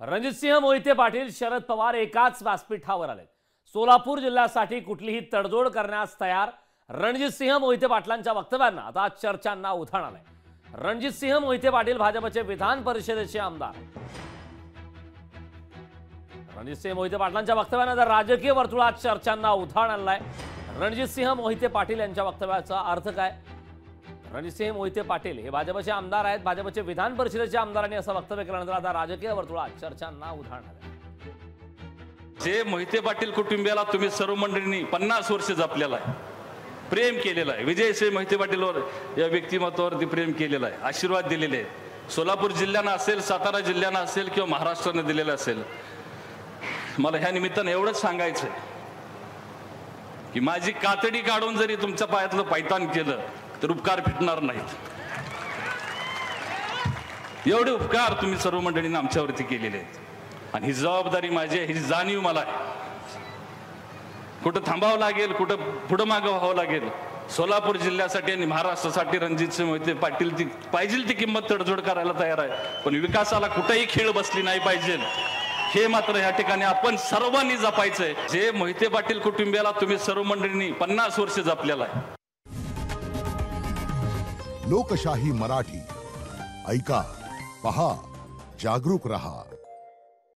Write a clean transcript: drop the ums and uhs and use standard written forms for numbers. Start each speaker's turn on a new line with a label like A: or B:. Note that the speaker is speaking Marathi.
A: रणजितसिंह मोहिते पाटील शरद पवार एकाच व्यासपीठावर आले। सोलापूर जिल्ह्यासाठी कुठलीही तडजोड करण्यास तयार रणजितसिंह मोहिते पाटलांच्या वक्तव्यांना आता चर्चांना उधाण आलंय। रणजितसिंह मोहिते पाटील भाजपचे विधान परिषदेचे आमदार। रणजितसिंह मोहिते पाटलांच्या वक्तव्याने आता राजकीय वर्तुळात चर्चांना उधाण आलंय। रणजितसिंह मोहिते पाटील यांच्या वक्तव्याचा अर्थ काय? रणजितसिंह मोहिते पाटील हे भाजपचे आमदार आहेत। भाजपचे विधान परिषदेचे आमदारांनी असं वक्तव्य केल्यानंतर आता राजकीय वर्तुळात चर्चांना उधाण आलंय।
B: जे मोहिते पाटील कुटुंबियाला तुम्ही सर्व मंडळींनी 50 वर्ष जपलेला आहे, प्रेम केलेला आहे, विजयसिंह मोहिते पाटीलवर या व्यक्तिमत्वावरती प्रेम केलेला आहे, आशीर्वाद दिलेले आहेत। सोलापूर जिल्ह्यानं असेल, सातारा जिल्ह्यानं असेल किंवा महाराष्ट्रानं दिलेलं असेल, मला ह्या निमित्तानं एवढंच सांगायचं आहे की माझी कातडी काढून जरी तुमच्या पायातलं पायतान केलं तर उपकार फिटणार नाहीत। एवढे उपकार तुम्ही सर्व मंडळींनी आमच्यावरती केलेले आहेत आणि ही जबाबदारी माझी आहे, ही जाणीव मला आहे। कुठं थांबावं लागेल, कुठं पुढं मागं व्हावं लागेल, सोलापूर जिल्ह्यासाठी आणि महाराष्ट्रासाठी रणजितसिंह मोहिते पाटील ती पाहिजे ती किंमत तडजोड करायला तयार आहे। पण विकासाला कुठेही खेळ बसली नाही पाहिजे, हे मात्र या ठिकाणी आपण सर्वांनी जपायचंय। जे मोहिते पाटील कुटुंबियाला तुम्ही सर्व मंडळींनी 50 वर्ष जपलेला आहे।
C: लोकशाही मराठी ऐका, पहा, जागरूक रहा।